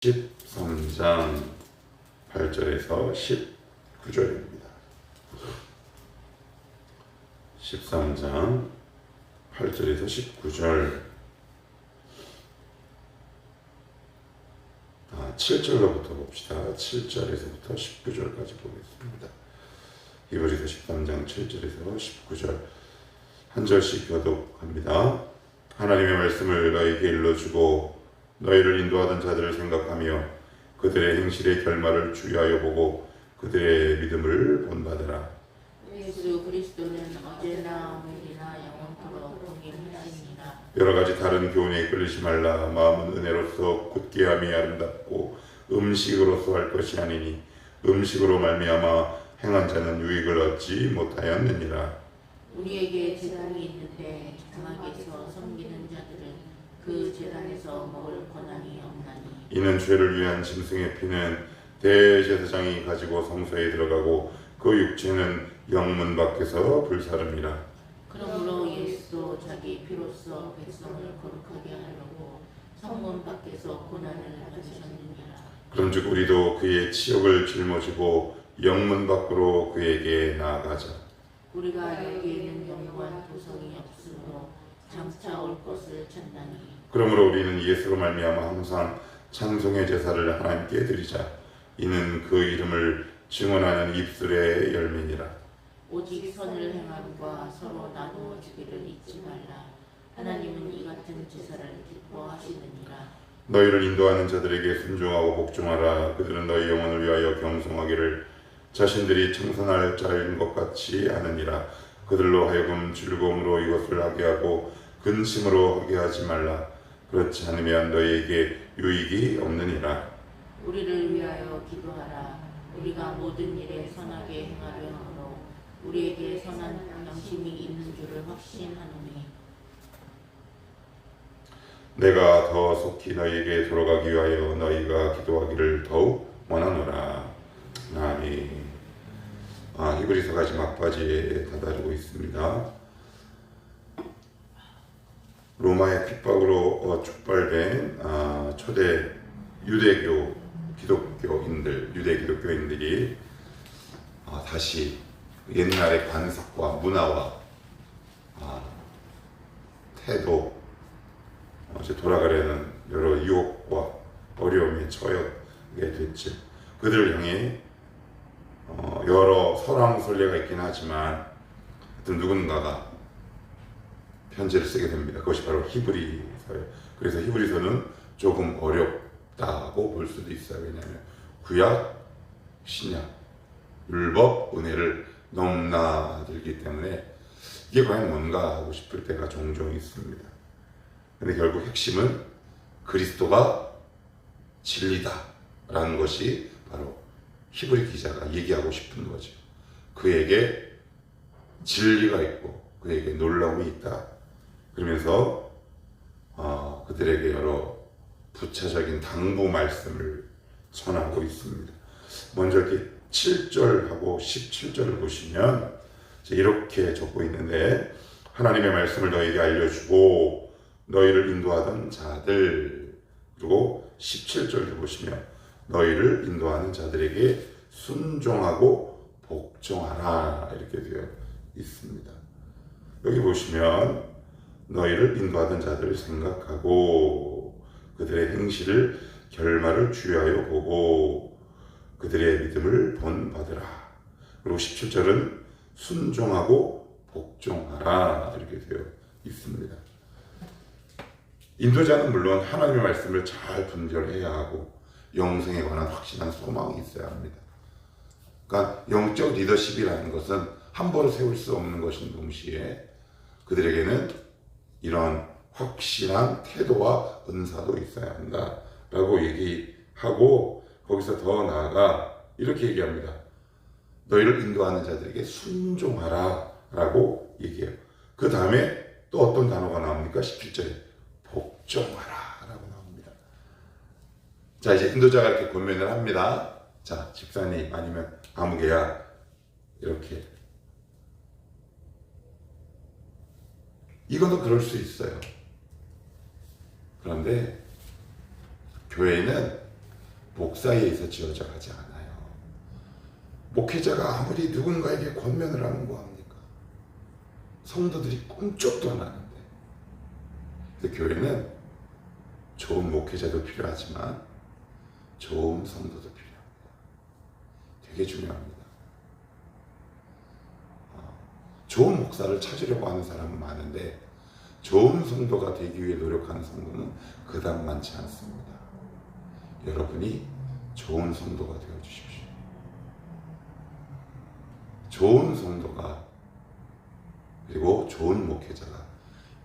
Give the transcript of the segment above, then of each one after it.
13장 8절에서 19절입니다. 13장 8절에서 19절 7절로부터 봅시다. 7절에서부터 19절까지 보겠습니다. 히브리서 13장 7절에서 19절 한 절씩 교독합니다. 하나님의 말씀을 너희에게 일러주고 너희를 인도하던 자들을 생각하며 그들의 행실의 결말을 주의하여 보고 그들의 믿음을 본받으라. 예수 그리스도는 어제나 오늘이나 영원토록 동일하시니라. 여러 가지 다른 교훈에 끌리지 말라. 마음은 은혜로서 굳게함이 아름답고 음식으로서 할 것이 아니니 음식으로 말미암아 행한 자는 유익을 얻지 못하였느니라. 우리에게 제단이 있는데 당하게서 섬기는 자들은 그 제단에서 먹을 권한이 없나니 이는 죄를 위한 짐승의 피는 대제사장이 가지고 성소에 들어가고 그 육체는 영문 밖에서 불사릅니다. 그러므로 예수도 자기 피로써 백성을 거룩하게 하려고 성문 밖에서 고난을 받으셨느니라. 그런즉 우리도 그의 치욕을 짊어지고 영문 밖으로 그에게 나아가자. 우리가 여기에는 영원한 도성이 없으므로 장차 올 것을 찾나니 그러므로 우리는 예수로 말미암아 항상 찬송의 제사를 하나님께 드리자. 이는 그 이름을 증언하는 입술의 열매니라. 오직 선을 행함과 서로 나누어주기를 잊지 말라. 하나님은 이 같은 제사를 기뻐하시느니라. 너희를 인도하는 자들에게 순종하고 복종하라. 그들은 너희 영혼을 위하여 경성하기를 자신들이 청산할 자인 것 같이 하느니라. 그들로 하여금 즐거움으로 이것을 하게 하고 근심으로 하게 하지 말라. 그렇지 않으면 너희에게 유익이 없느니라. 우리를 위하여 기도하라. 우리가 모든 일에 선하게 행하려 하므로 우리에게 선한 양심이 있는 줄을 확신하노니 내가 더 속히 너희에게 돌아가기 위하여 너희가 기도하기를 더욱 원하노라. 아멘. 히브리서가 지금 막바지에 다다르고 있습니다. 로마의 핍박으로 축발된 초대 유대 기독교인들이 다시 옛날의 관습과 문화와 태도, 이제 돌아가려는 여러 유혹과 어려움에 처하게 됐죠. 그들을 향해 여러 설왕설래가 있긴 하지만 하여튼 누군가가 편지를 쓰게 됩니다. 그것이 바로 히브리서예요. 그래서 히브리서는 조금 어렵다고 볼 수도 있어요. 왜냐하면 구약, 신약, 율법, 은혜를 넘나들기 때문에 이게 과연 뭔가 하고 싶을 때가 종종 있습니다. 근데 결국 핵심은 그리스도가 진리다라는 것이 바로 히브리 기자가 얘기하고 싶은 거죠. 그에게 진리가 있고 그에게 놀라움이 있다. 그러면서 그들에게 여러 부차적인 당부 말씀을 전하고 있습니다. 먼저 이렇게 7절하고 17절을 보시면 이렇게 적고 있는데 하나님의 말씀을 너희에게 알려주고 너희를 인도하던 자들, 그리고 17절도 보시면 너희를 인도하는 자들에게 순종하고 복종하라 이렇게 되어 있습니다. 여기 보시면 너희를 인도하던 자들을 생각하고 그들의 행실을 결말을 주의하여 보고 그들의 믿음을 본받으라. 그리고 17절은 순종하고 복종하라 이렇게 되어 있습니다. 인도자는 물론 하나님의 말씀을 잘 분별해야 하고 영생에 관한 확실한 소망이 있어야 합니다. 그러니까 영적 리더십이라는 것은 함부로 세울 수 없는 것인 동시에 그들에게는 이런 확실한 태도와 은사도 있어야 한다라고 얘기하고 거기서 더 나아가 이렇게 얘기합니다. 너희를 인도하는 자들에게 순종하라 라고 얘기해요. 그 다음에 또 어떤 단어가 나옵니까? 17절에 복종하라 라고 나옵니다. 자, 이제 인도자가 이렇게 권면을 합니다. 자, 집사님 아니면 아무개야 이렇게 이것도 그럴 수 있어요. 그런데 교회는 목사에 의해서 지어져 가지 않아요. 목회자가 아무리 누군가에게 권면을 하면 뭐합니까? 성도들이 꿈쩍도 안 하는데. 그래서 교회는 좋은 목회자도 필요하지만 좋은 성도도 필요합니다. 되게 중요합니다. 좋은 목사를 찾으려고 하는 사람은 많은데 좋은 성도가 되기 위해 노력하는 성도는 그다음 많지 않습니다. 여러분이 좋은 성도가 되어주십시오. 좋은 성도가 그리고 좋은 목회자가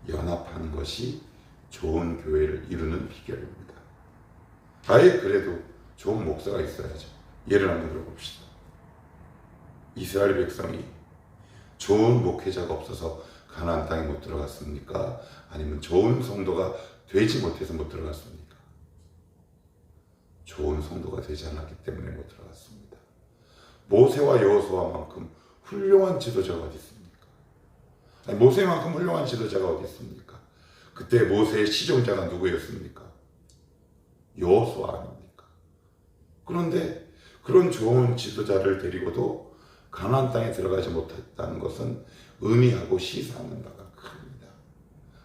연합하는 것이 좋은 교회를 이루는 비결입니다. 아예 그래도 좋은 목사가 있어야죠. 예를 한번 들어봅시다. 이스라엘 백성이 좋은 목회자가 없어서 가나안 땅에 못 들어갔습니까? 아니면 좋은 성도가 되지 못해서 못 들어갔습니까? 좋은 성도가 되지 않았기 때문에 못 들어갔습니다. 모세와 여호수아만큼 훌륭한 지도자가 어디 있습니까? 아니, 모세만큼 훌륭한 지도자가 어디 있습니까? 그때 모세의 시종자가 누구였습니까? 여호수아 아닙니까? 그런데 그런 좋은 지도자를 데리고도 가나안 땅에 들어가지 못했다는 것은 의미하고 시사하는 바가 큽니다.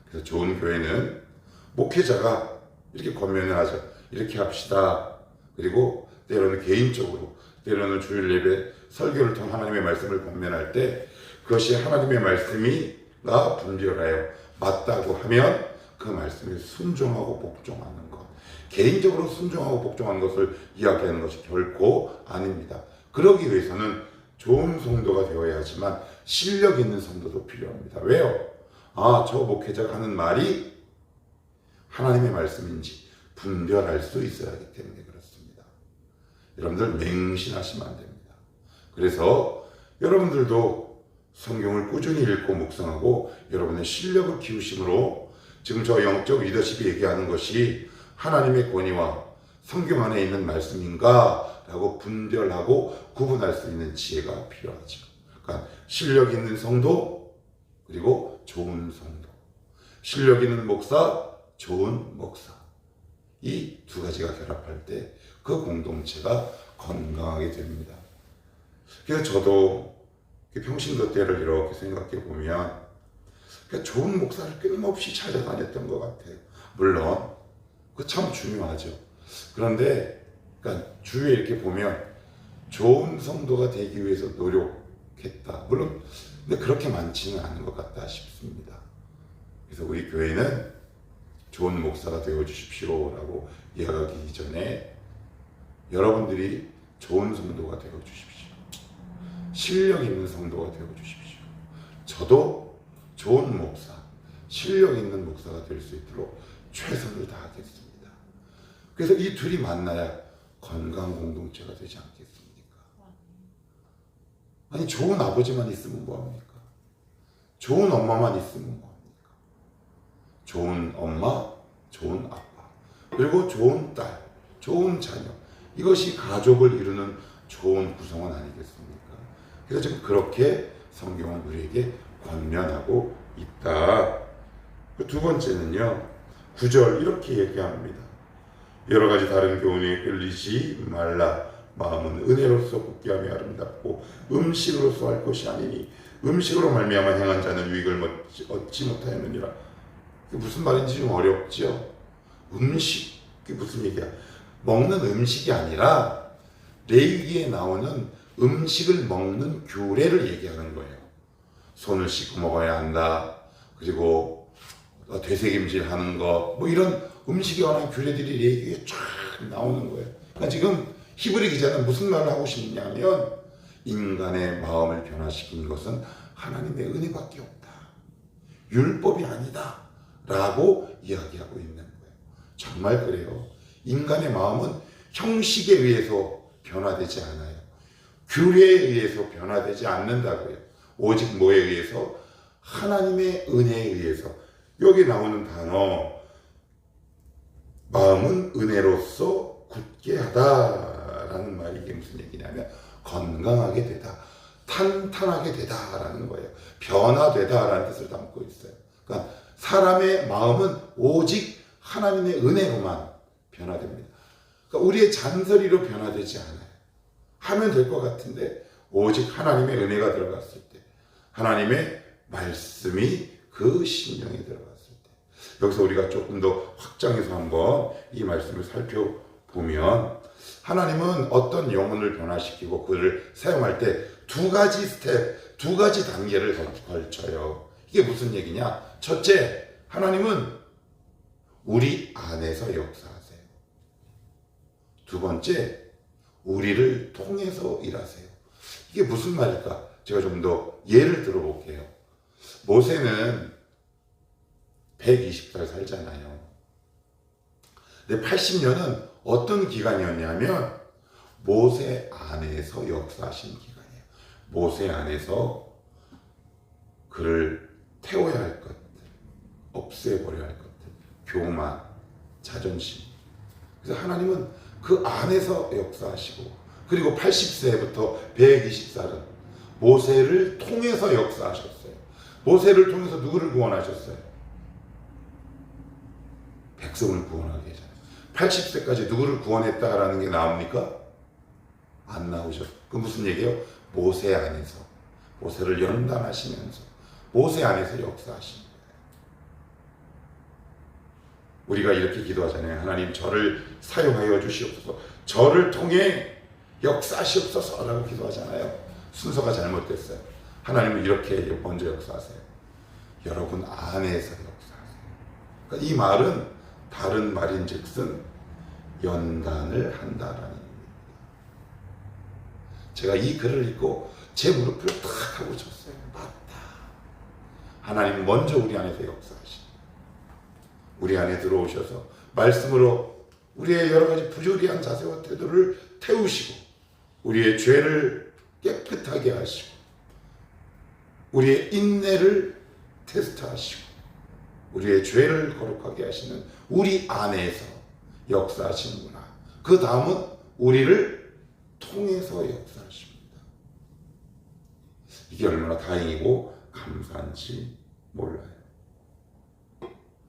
그래서 좋은 교회는 목회자가 이렇게 권면을 하죠. 이렇게 합시다. 그리고 때로는 개인적으로, 때로는 주일 예배, 설교를 통해 하나님의 말씀을 권면할 때 그것이 하나님의 말씀이가 분별하여 맞다고 하면 그 말씀에 순종하고 복종하는 것. 개인적으로 순종하고 복종하는 것을 이야기하는 것이 결코 아닙니다. 그러기 위해서는 좋은 성도가 되어야 하지만 실력 있는 성도도 필요합니다. 왜요? 저 목회자가 하는 말이 하나님의 말씀인지 분별할 수 있어야 하기 때문에 그렇습니다. 여러분들 맹신하시면 안 됩니다. 그래서 여러분들도 성경을 꾸준히 읽고 묵상하고 여러분의 실력을 키우심으로 지금 저 영적 리더십이 얘기하는 것이 하나님의 권위와 성경 안에 있는 말씀인가 라고 분별하고 구분할 수 있는 지혜가 필요하죠. 그러니까 실력 있는 성도 그리고 좋은 성도, 실력 있는 목사, 좋은 목사, 이 두 가지가 결합할 때 그 공동체가 건강하게 됩니다. 그래서 저도 평신도 때를 이렇게 생각해 보면 좋은 목사를 끊임없이 찾아다녔던 것 같아요. 물론 그 참 중요하죠. 그런데 그러니까 주위에 이렇게 보면 좋은 성도가 되기 위해서 노력했다. 물론 근데 그렇게 많지는 않은 것 같다 싶습니다. 그래서 우리 교회는 좋은 목사가 되어 주십시오라고 이야기하기 전에 여러분들이 좋은 성도가 되어 주십시오. 실력 있는 성도가 되어 주십시오. 저도 좋은 목사, 실력 있는 목사가 될 수 있도록 최선을 다하겠습니다. 그래서 이 둘이 만나야 건강 공동체가 되지 않겠습니까? 아니 좋은 아버지만 있으면 뭐합니까? 좋은 엄마만 있으면 뭐합니까? 좋은 엄마, 좋은 아빠, 그리고 좋은 딸, 좋은 자녀, 이것이 가족을 이루는 좋은 구성원 아니겠습니까? 그래서 지금 그렇게 성경은 우리에게 권면하고 있다. 두 번째는요, 9절 이렇게 얘기합니다. 여러 가지 다른 교훈에 끌리지 말라. 마음은 은혜로서 굳게 하며 아름답고 음식으로서 할 것이 아니니 음식으로 말미암아 행한 자는 유익을 얻지 못하였느니라. 그게 무슨 말인지 좀 어렵죠? 음식이 무슨 얘기야? 먹는 음식이 아니라 레위기에 나오는 음식을 먹는 규례를 얘기하는 거예요. 손을 씻고 먹어야 한다. 그리고 되새김질 하는 거, 뭐 이런 음식에 관한 규례들이 레위기에 쫙 나오는 거예요. 그러니까 지금 히브리 기자는 무슨 말을 하고 싶냐면 인간의 마음을 변화시킨 것은 하나님의 은혜밖에 없다. 율법이 아니다. 라고 이야기하고 있는 거예요. 정말 그래요. 인간의 마음은 형식에 의해서 변화되지 않아요. 규례에 의해서 변화되지 않는다고요. 오직 뭐에 의해서? 하나님의 은혜에 의해서. 여기 나오는 단어 마음은 은혜로서 굳게 하다라는 말이 이게 무슨 얘기냐면 건강하게 되다, 탄탄하게 되다라는 거예요. 변화되다라는 뜻을 담고 있어요. 그러니까 사람의 마음은 오직 하나님의 은혜로만 변화됩니다. 그러니까 우리의 잔소리로 변화되지 않아요. 하면 될 것 같은데 오직 하나님의 은혜가 들어갔을 때, 하나님의 말씀이 그 심령에 들어갔을 때, 여기서 우리가 조금 더 확장해서 한번 이 말씀을 살펴보면, 하나님은 어떤 영혼을 변화시키고 그를 사용할 때 두 가지 스텝, 두 가지 단계를 걸쳐요. 이게 무슨 얘기냐? 첫째, 하나님은 우리 안에서 역사하세요. 두 번째, 우리를 통해서 일하세요. 이게 무슨 말일까? 제가 좀 더 예를 들어볼게요. 모세는 120살 살잖아요. 근데 80년은 어떤 기간이었냐면 모세 안에서 역사하신 기간이에요. 모세 안에서 그를 태워야 할 것들, 없애버려야 할 것들, 교만, 자존심. 그래서 하나님은 그 안에서 역사하시고, 그리고 80세부터 120살은 모세를 통해서 역사하셨어요. 모세를 통해서 누구를 구원하셨어요? 백성을 구원하게 하잖아요. 80세까지 누구를 구원했다라는 게 나옵니까? 안 나오죠. 그 무슨 얘기예요? 모세 안에서, 모세를 연단하시면서 모세 안에서 역사하신 거예요. 우리가 이렇게 기도하잖아요. 하나님, 저를 사용하여 주시옵소서, 저를 통해 역사하시옵소서 라고 기도하잖아요. 순서가 잘못됐어요. 하나님은 이렇게 먼저 역사하세요. 여러분 안에서 역사하세요. 그러니까 이 말은 다른 말인즉슨 연단을 한다라는 의미입니다. 제가 이 글을 읽고 제 무릎을 탁 하고 쳤어요. 맞다. 하나님 먼저 우리 안에서 역사하시고, 우리 안에 들어오셔서 말씀으로 우리의 여러 가지 부조리한 자세와 태도를 태우시고, 우리의 죄를 깨끗하게 하시고, 우리의 인내를 테스트하시고, 우리의 죄를 거룩하게 하시는 우리 안에서 역사하시는구나. 그 다음은 우리를 통해서 역사하십니다. 이게 얼마나 다행이고 감사한지 몰라요.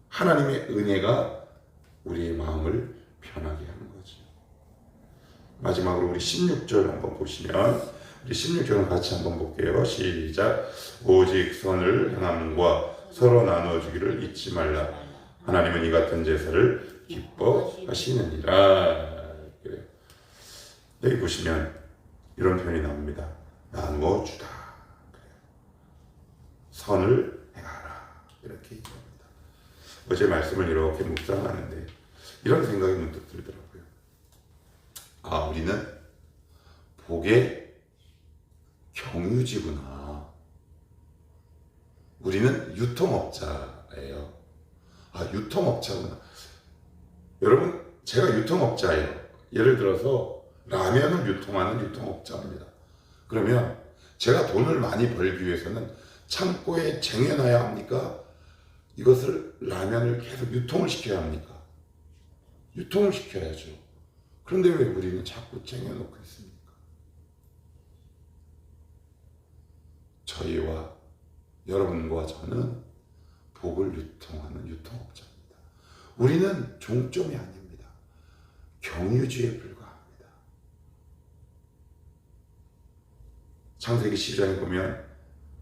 하나님의 은혜가 우리의 마음을 편하게 하는 거죠. 마지막으로 우리 16절 한번 보시면, 우리 16절은 같이 한번 볼게요. 시작. 오직 선을 행함과 서로 나눠주기를 잊지 말라. 하나님은 이 같은 제사를 기뻐하시느니라. 그래요. 여기 보시면 이런 표현이 나옵니다. 나누어주다. 선을 행하라. 이렇게 얘기합니다. 어제 말씀을 이렇게 묵상하는데 이런 생각이 문득 들더라고요. 아, 우리는 복의 경유지구나. 우리는 유통업자예요. 아, 유통업자구나. 여러분, 제가 유통업자예요. 예를 들어서 라면을 유통하는 유통업자입니다. 그러면 제가 돈을 많이 벌기 위해서는 창고에 쟁여놔야 합니까? 이것을 라면을 계속 유통을 시켜야 합니까? 유통을 시켜야죠. 그런데 왜 우리는 자꾸 쟁여놓고 있습니까? 저희와 여러분과 저는 복을 유통하는 유통업자입니다. 우리는 종점이 아닙니다. 경유지에 불과합니다. 창세기 12장에 보면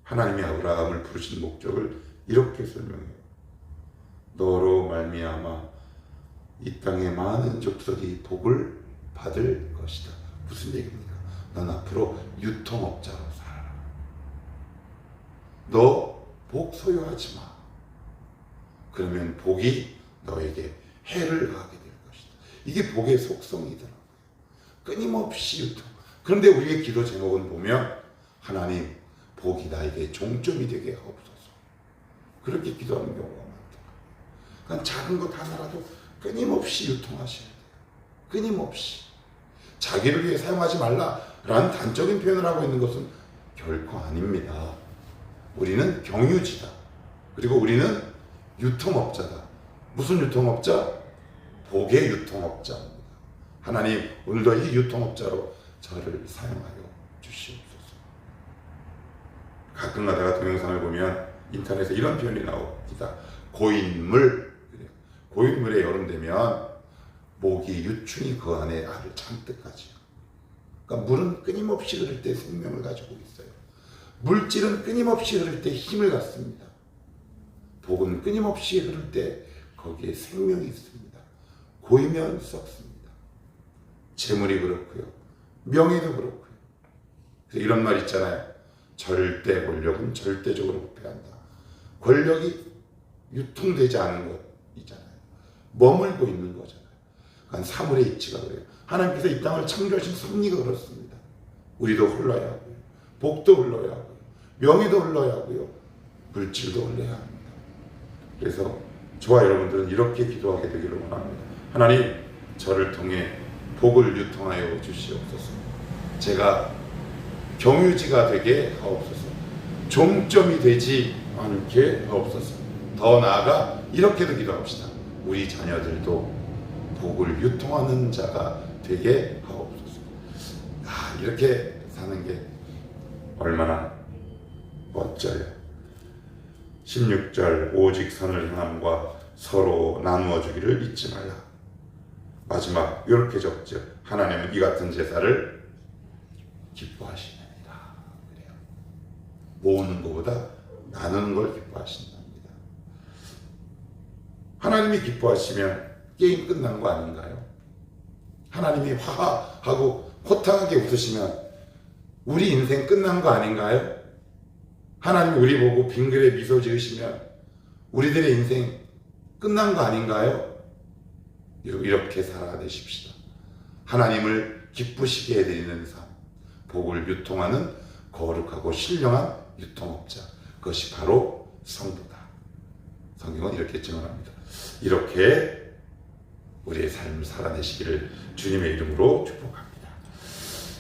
하나님이 아브라함을 부르신 목적을 이렇게 설명해요. 너로 말미암아 이 땅의 많은 족속이 복을 받을 것이다. 무슨 얘기입니까? 넌 앞으로 유통업자로 살아라. 너 복 소유하지 마. 그러면 복이 너에게 해를 가하게 될 것이다. 이게 복의 속성이더라고요. 끊임없이 유통. 그런데 우리의 기도 제목은 보면 하나님, 복이 나에게 종점이 되게 하옵소서. 그렇게 기도하는 경우가 많더라고요. 그러니까 작은 것 하나라도 끊임없이 유통하셔야 돼요. 끊임없이. 자기를 위해 사용하지 말라라는 단적인 표현을 하고 있는 것은 결코 아닙니다. 우리는 경유지다. 그리고 우리는 유통업자다. 무슨 유통업자? 복의 유통업자입니다. 하나님, 오늘도 이 유통업자로 저를 사용하여 주시옵소서. 가끔가다가 동영상을 보면 인터넷에 이런 표현이 나옵니다. 고인물. 고인물에 여름 되면 모기, 유충이 그 안에 알을 잔뜩 가지요. 그러니까 물은 끊임없이 흐를 때 생명을 가지고 있어요. 물질은 끊임없이 흐를 때 힘을 갖습니다. 복은 끊임없이 흐를 때 거기에 생명이 있습니다. 고이면 썩습니다. 재물이 그렇고요. 명예도 그렇고요. 그래서 이런 말 있잖아요. 절대 권력은 절대적으로 부패한다. 권력이 유통되지 않은 것 있잖아요. 머물고 있는 거잖아요. 그러니까 사물의 이치가 그래요. 하나님께서 이 땅을 창조하신 섭리가 그렇습니다. 우리도 흘러야 하고요. 복도 흘러야 하고요. 명예도 흘러야 하고요. 물질도 흘러야 합니다. 그래서 저와 여러분들은 이렇게 기도하게 되기를 원합니다. 하나님, 저를 통해 복을 유통하여 주시옵소서. 제가 경유지가 되게 하옵소서. 종점이 되지 않게 하옵소서. 더 나아가 이렇게도 기도합시다. 우리 자녀들도 복을 유통하는 자가 되게 하옵소서. 이렇게 사는 게 얼마나 멋져요. 16절 오직 선을 행함과 서로 나누어 주기를 잊지 말라. 마지막 이렇게 적죠. 하나님은 이 같은 제사를 기뻐하시느니라. 그래요. 모으는 것보다 나누는 걸 기뻐하신답니다. 하나님이 기뻐하시면 게임 끝난 거 아닌가요? 하나님이 화하고 호탕하게 웃으시면 우리 인생 끝난 거 아닌가요? 하나님이 우리 보고 빙그레 미소 지으시면 우리들의 인생 끝난 거 아닌가요? 이렇게 살아내십시다. 하나님을 기쁘시게 해드리는 삶, 복을 유통하는 거룩하고 신령한 유통업자, 그것이 바로 성도다. 성경은 이렇게 증언합니다. 이렇게 우리의 삶을 살아내시기를 주님의 이름으로 축복합니다.